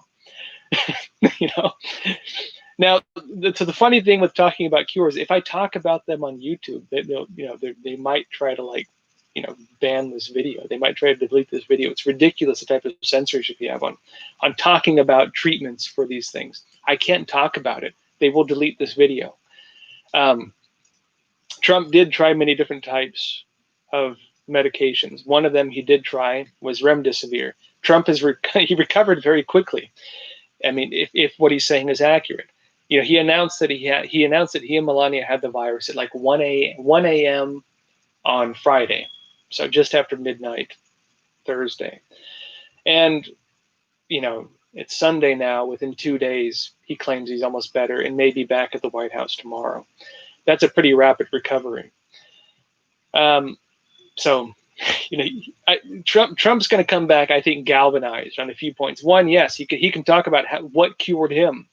Now, the funny thing with talking about cures, if I talk about them on YouTube, they might try to ban this video. They might try to delete this video. It's ridiculous the type of censorship you have on talking about treatments for these things. I can't talk about it. They will delete this video. Trump did try many different types of medications. One of them he did try was remdesivir. Trump he recovered very quickly. I mean, if what he's saying is accurate, he announced that he and Melania had the virus at like 1 a.m. on Friday, so just after midnight Thursday, and it's Sunday now. Within 2 days, he claims he's almost better and may be back at the White House tomorrow. That's a pretty rapid recovery. Trump's going to come back, I think, galvanized on a few points. One, yes, he can talk about what cured him.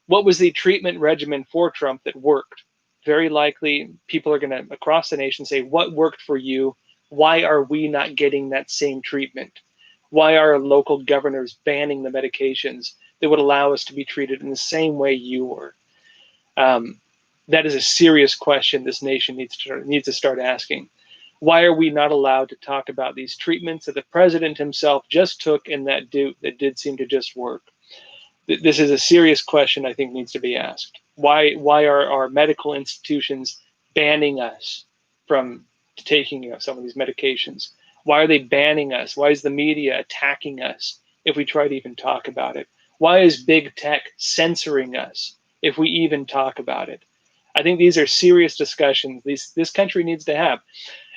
What was the treatment regimen for Trump that worked? Very likely, people are going to, across the nation, say, what worked for you? Why are we not getting that same treatment? Why are local governors banning the medications that would allow us to be treated in the same way you were? That is a serious question this nation needs to start asking. Why are we not allowed to talk about these treatments that the president himself just took and that did seem to just work? This is a serious question I think needs to be asked. Why are our medical institutions banning us from taking some of these medications? Why are they banning us? Why is the media attacking us if we try to even talk about it? Why is big tech censoring us if we even talk about it? I think these are serious discussions this country needs to have.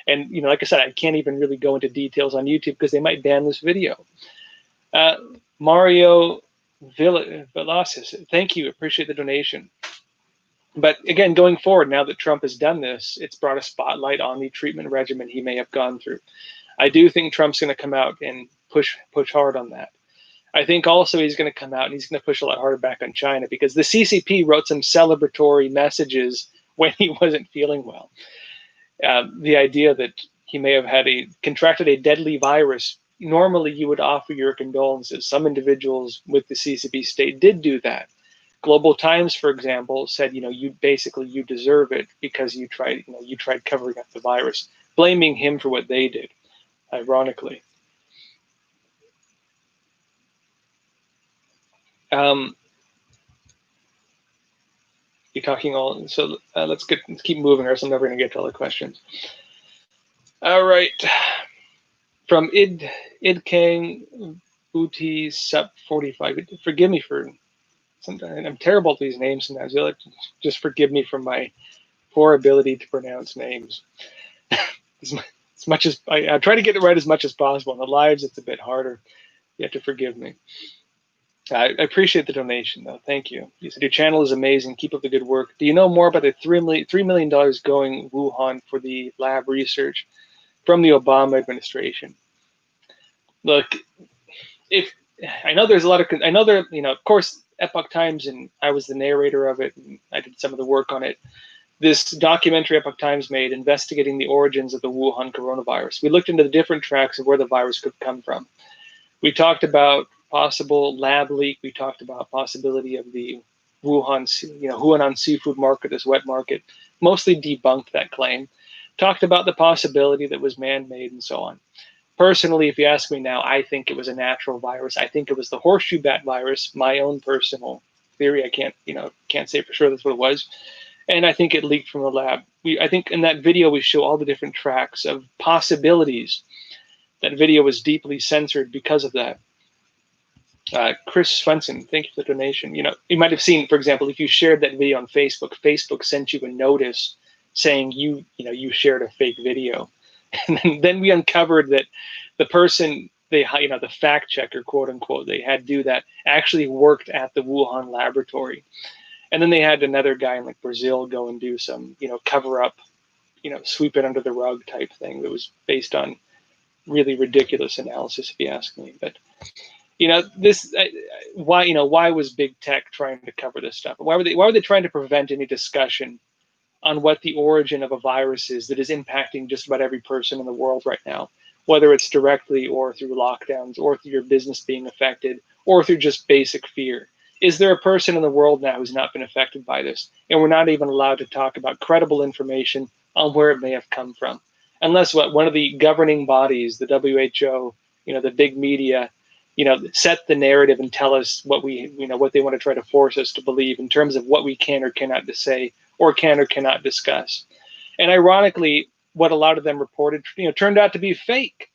And like I said, I can't even really go into details on YouTube because they might ban this video. Mario Velasquez, thank you. Appreciate the donation. But again, going forward, now that Trump has done this, it's brought a spotlight on the treatment regimen he may have gone through. I do think Trump's going to come out and push hard on that. I think also he's going to come out and he's going to push a lot harder back on China because the CCP wrote some celebratory messages when he wasn't feeling well. The idea that he may have contracted a deadly virus. Normally, you would offer your condolences. Some individuals with the CCP state did do that. Global Times, for example, said, you deserve it because you tried covering up the virus, blaming him for what they did, ironically. You're talking all, so let's keep moving, or else I'm never going to get to all the questions. All right, from Idkang Uti Sup 45. Forgive me for sometimes I'm terrible at these names sometimes. Just forgive me for my poor ability to pronounce names. As much as I try to get it right as much as possible. In the lives, it's a bit harder. You have to forgive me. I appreciate the donation, though. Thank you. You said your channel is amazing. Keep up the good work. Do you know more about the $3 million going Wuhan for the lab research from the Obama administration? Look, I know there's a lot of, of course, Epoch Times, and I was the narrator of it, and I did some of the work on it. This documentary Epoch Times made investigating the origins of the Wuhan coronavirus. We looked into the different tracks of where the virus could come from. We talked about possible lab leak. We talked about possibility of the Huanan seafood market as wet market. Mostly debunked that claim. Talked about the possibility that was man-made and so on. Personally, if you ask me now, I think it was a natural virus. I think it was the horseshoe bat virus. My own personal theory. I can't say for sure that's what it was. And I think it leaked from the lab. I think in that video we show all the different tracks of possibilities. That video was deeply censored because of that. Chris Swenson, thank you for the donation. You might have seen, for example, if you shared that video on Facebook, Facebook sent you a notice saying you shared a fake video. And then we uncovered that the person the fact checker, quote unquote, they had do that actually worked at the Wuhan laboratory. And then they had another guy in like Brazil go and do some, cover up, sweep it under the rug type thing that was based on really ridiculous analysis, if you ask me. But why was big tech trying to cover this stuff? Why were they trying to prevent any discussion on what the origin of a virus is that is impacting just about every person in the world right now, whether it's directly or through lockdowns or through your business being affected or through just basic fear? Is there a person in the world now who's not been affected by this? And we're not even allowed to talk about credible information on where it may have come from. Unless one of the governing bodies, the WHO, the big media, set the narrative and tell us what what they want to try to force us to believe in terms of what we can or cannot say or can or cannot discuss. And ironically, what a lot of them reported, turned out to be fake.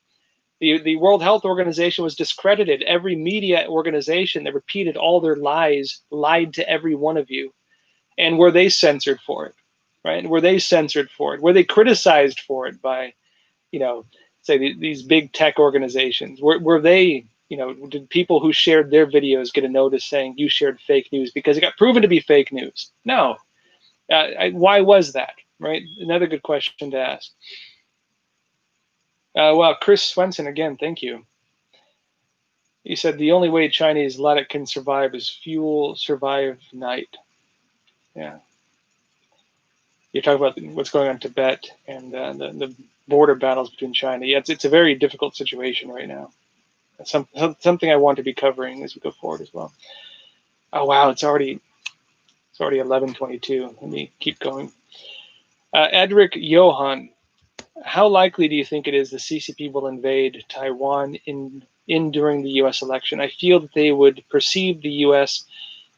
The World Health Organization was discredited. Every media organization that repeated all their lies lied to every one of you. And were they censored for it? Right? Were they censored for it? Were they criticized for it by, say these big tech organizations? Were they, did people who shared their videos get a notice saying you shared fake news because it got proven to be fake news? No. Why was that? Right? Another good question to ask. Well, Chris Swenson, again, thank you. He said the only way Chinese let it can survive is fuel, survive night. Yeah. You talk about what's going on in Tibet and the border battles between China. Yeah, it's a very difficult situation right now. It's something I want to be covering as we go forward as well. Oh wow, it's already 11:22. Let me keep going. Edric Johan, how likely do you think it is the CCP will invade Taiwan during the U.S. election? I feel that they would perceive the U.S.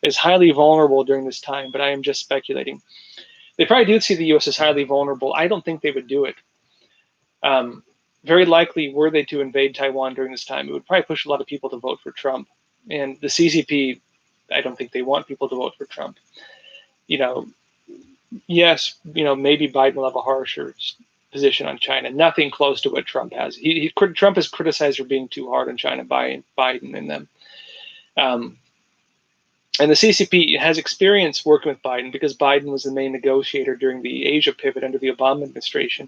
as highly vulnerable during this time, but I am just speculating. They probably do see the U.S. as highly vulnerable. I don't think they would do it. Very likely, were they to invade Taiwan during this time, it would probably push a lot of people to vote for Trump. And the CCP, I don't think they want people to vote for Trump. Yes, maybe Biden will have a harsher position on China. Nothing close to what Trump has. Trump is criticized for being too hard on China by Biden and them. And the CCP has experience working with Biden because Biden was the main negotiator during the Asia pivot under the Obama administration.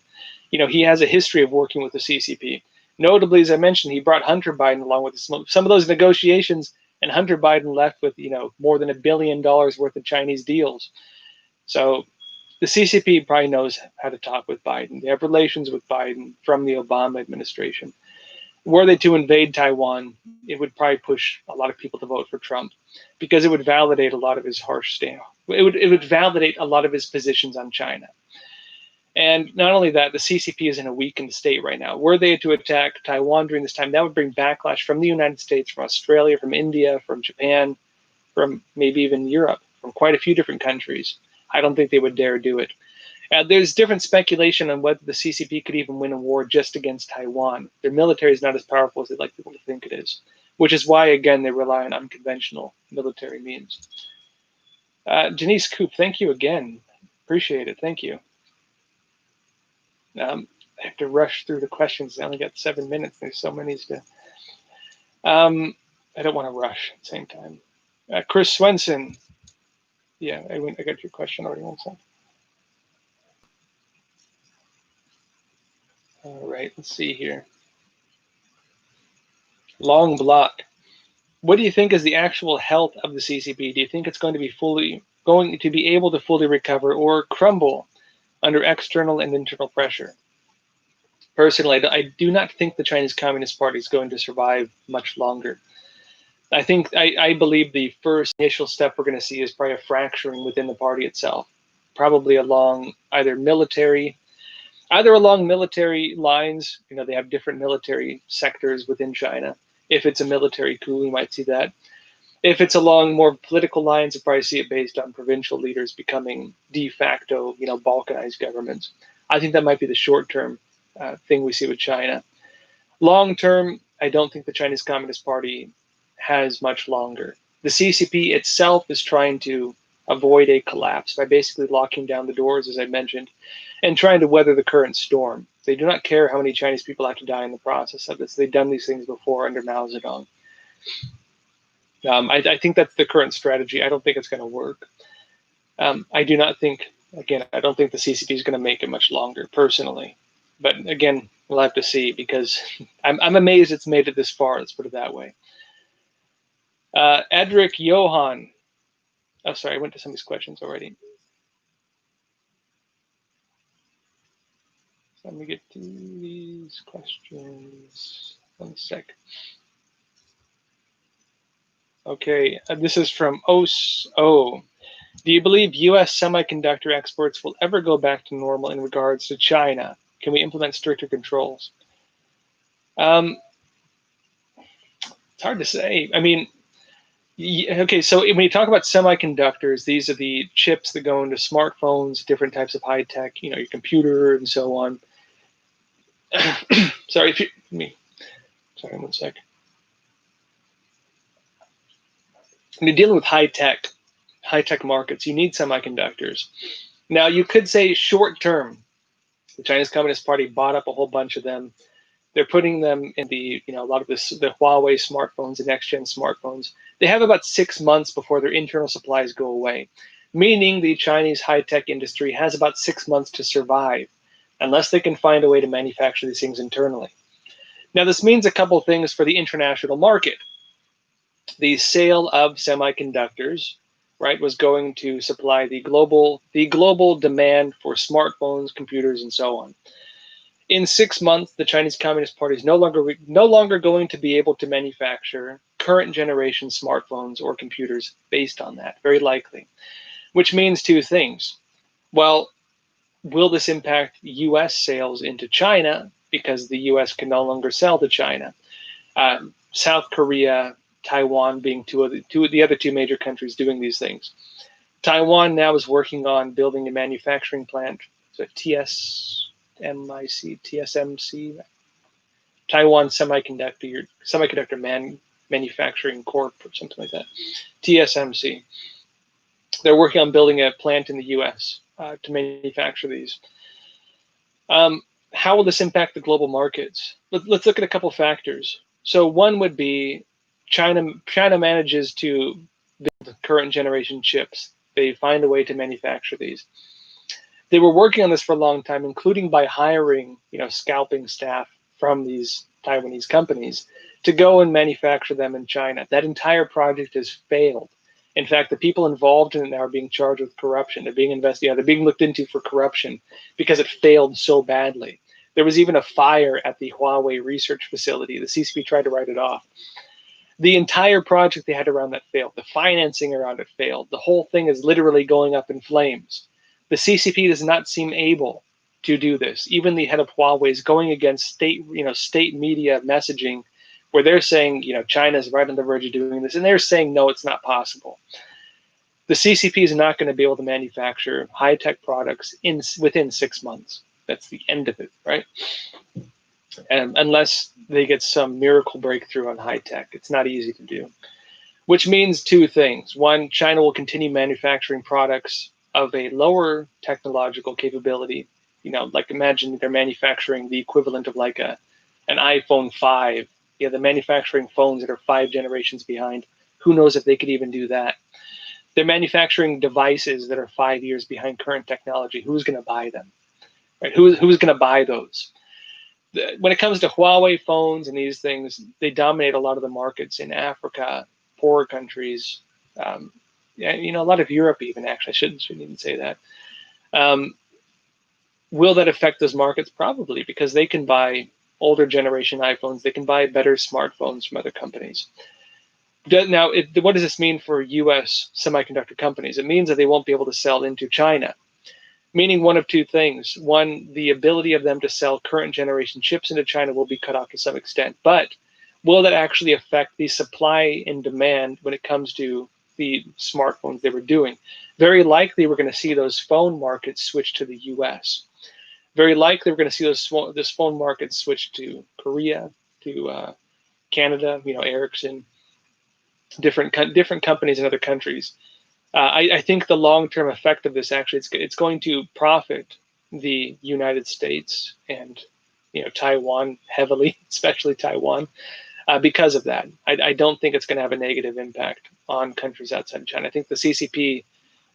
He has a history of working with the CCP. Notably, as I mentioned, he brought Hunter Biden along with some of those negotiations, and Hunter Biden left with more than $1 billion worth of Chinese deals. So the CCP probably knows how to talk with Biden. They have relations with Biden from the Obama administration. Were they to invade Taiwan, it would probably push a lot of people to vote for Trump because it would validate a lot of his harsh stance. It would validate a lot of his positions on China. And not only that, the CCP is in a weakened state right now. Were they to attack Taiwan during this time, that would bring backlash from the United States, from Australia, from India, from Japan, from maybe even Europe, from quite a few different countries. I don't think they would dare do it. There's different speculation on whether the CCP could even win a war just against Taiwan. Their military is not as powerful as they'd like people to think it is, which is why, again, they rely on unconventional military means. Janice Coop, thank you again. Appreciate it. Thank you. I have to rush through the questions. I only got 7 minutes. There's so many to. I don't want to rush at the same time. Chris Swenson. Yeah, I got your question already. One second. All right, let's see here. Long block. What do you think is the actual health of the CCP? Do you think it's going to be able to fully recover or crumble under external and internal pressure? Personally, I do not think the Chinese Communist Party is going to survive much longer. I believe the first initial step we're going to see is probably a fracturing within the party itself, probably along either military. either along military lines, they have different military sectors within China. If it's a military coup, you might see that. If it's along more political lines, you probably see it based on provincial leaders becoming de facto, balkanized governments. I think that might be the short-term thing we see with China. Long-term, I don't think the Chinese Communist Party has much longer. The CCP itself is trying to avoid a collapse by basically locking down the doors, as I mentioned, and trying to weather the current storm. They do not care how many Chinese people have to die in the process of this. They've done these things before under Mao Zedong. I think that's the current strategy. I don't think it's going to work. I do not think, again, I don't think the CCP is going to make it much longer, personally. But again, we'll have to see, because I'm amazed it's made it this far. Let's put it that way. Edric Johan. Oh, sorry, I went to some of these questions already. So let me get to these questions. 1 sec. Okay, this is from OSO. Do you believe U.S. semiconductor exports will ever go back to normal in regards to China? Can we implement stricter controls? It's hard to say. I mean, okay, so when you talk about semiconductors, these are the chips that go into smartphones, different types of high tech, your computer and so on. Sorry, sorry, 1 sec. When you're dealing with high tech markets, you need semiconductors. Now, you could say short term, the Chinese Communist Party bought up a whole bunch of them. They're putting them in the, a lot of the Huawei smartphones, the next gen smartphones. They have about 6 months before their internal supplies go away, meaning the Chinese high tech industry has about 6 months to survive, unless they can find a way to manufacture these things internally. Now, this means a couple of things for the international market. The sale of semiconductors, right, was going to supply the global demand for smartphones, computers, and so on. In 6 months, the Chinese Communist Party is no longer going to be able to manufacture current generation smartphones or computers based on that, very likely, which means two things. Well, will this impact U.S. sales into China, because the U.S. can no longer sell to China? South Korea, Taiwan being two of the other two major countries doing these things. Taiwan now is working on building a manufacturing plant, so TSMC, Taiwan Semiconductor Manufacturing Corp, or something like that, TSMC. They're working on building a plant in the U.S. To manufacture these. How will this impact the global markets? Let's look at a couple factors. So one would be China manages to build current generation chips. They find a way to manufacture these. They were working on this for a long time, including by hiring, scalping staff from these Taiwanese companies to go and manufacture them in China. That entire project has failed. In fact, the people involved in it now are being charged with corruption. They're being investigated. They're being looked into for corruption because it failed so badly. There was even a fire at the Huawei research facility. The CCP tried to write it off. The entire project they had around that failed. The financing around it failed. The whole thing is literally going up in flames. The CCP does not seem able to do this. Even the head of Huawei is going against state media messaging, where they're saying, China is right on the verge of doing this, and they're saying, no, it's not possible. The CCP is not going to be able to manufacture high-tech products within 6 months. That's the end of it, right? Unless they get some miracle breakthrough on high-tech. It's not easy to do. Which means two things. One, China will continue manufacturing products of a lower technological capability. Like imagine they're manufacturing the equivalent of like an iPhone 5. They're manufacturing phones that are 5 generations behind. Who knows if they could even do that? They're manufacturing devices that are 5 years behind current technology. Who's going to buy them? Right? Who's going to buy those? When it comes to Huawei phones and these things, they dominate a lot of the markets in Africa, poor countries, a lot of Europe even, actually. I shouldn't even say that. Will that affect those markets? Probably, because they can buy older generation iPhones. They can buy better smartphones from other companies. Now, what does this mean for U.S. semiconductor companies? It means that they won't be able to sell into China. meaning one of two things. One, the ability of them to sell current generation chips into China will be cut off to some extent, but will that actually affect the supply and demand when it comes to the smartphones they were doing? Very likely we're going to see those phone markets switch to the US. Very likely we're going to see this phone market switch to Korea, to Canada, Ericsson, different companies in other countries. I think the long-term effect of this, actually, it's going to profit the United States and Taiwan heavily, especially Taiwan, because of that. I don't think it's going to have a negative impact on countries outside of China. I think the CCP,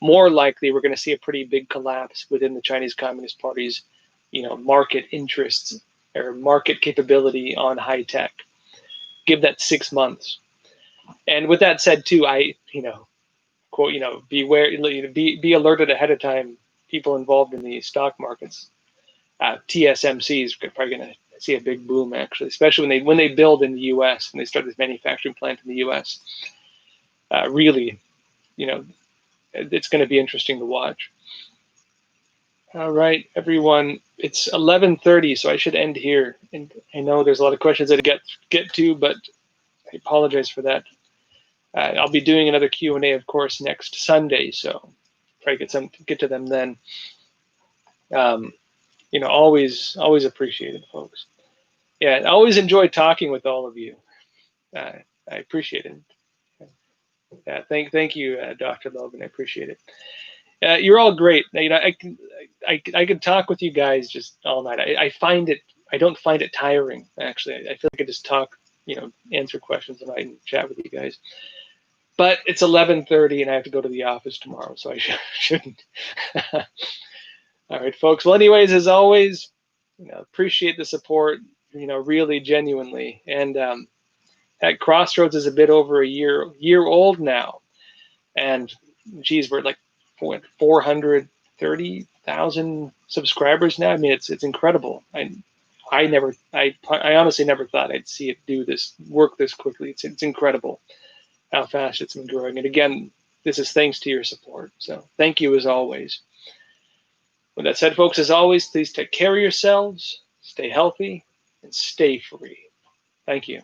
more likely, we're going to see a pretty big collapse within the Chinese Communist Party's market interests or market capability on high tech. Give that 6 months. And with that said, too, quote, beware, be alerted ahead of time, people involved in the stock markets. TSMC is probably going to see a big boom, actually, especially when they build in the U.S. and they start this manufacturing plant in the U.S. Really, it's going to be interesting to watch. All right, everyone, it's 11:30, so I should end here. And I know there's a lot of questions that I get to, but I apologize for that. I'll be doing another Q&A, of course, next Sunday, so probably get to them then. Always appreciated, folks. Yeah, I always enjoy talking with all of you. I appreciate it. Thank you, Dr. Logan. I appreciate it. You're all great. I can talk with you guys just all night. I don't find it tiring, actually. I feel like I just talk, answer questions and I can chat with you guys. But it's 11:30 and I have to go to the office tomorrow, so I shouldn't. All right, folks. Well, anyways, as always, appreciate the support, really genuinely. And at Crossroads is a bit over a year old now, and geez, we're like 430,000 subscribers now. I mean, it's incredible. I honestly never thought I'd see it work this quickly. It's incredible how fast it's been growing. And again, this is thanks to your support. So thank you as always. With that said, folks, as always, please take care of yourselves, stay healthy, and stay free. Thank you.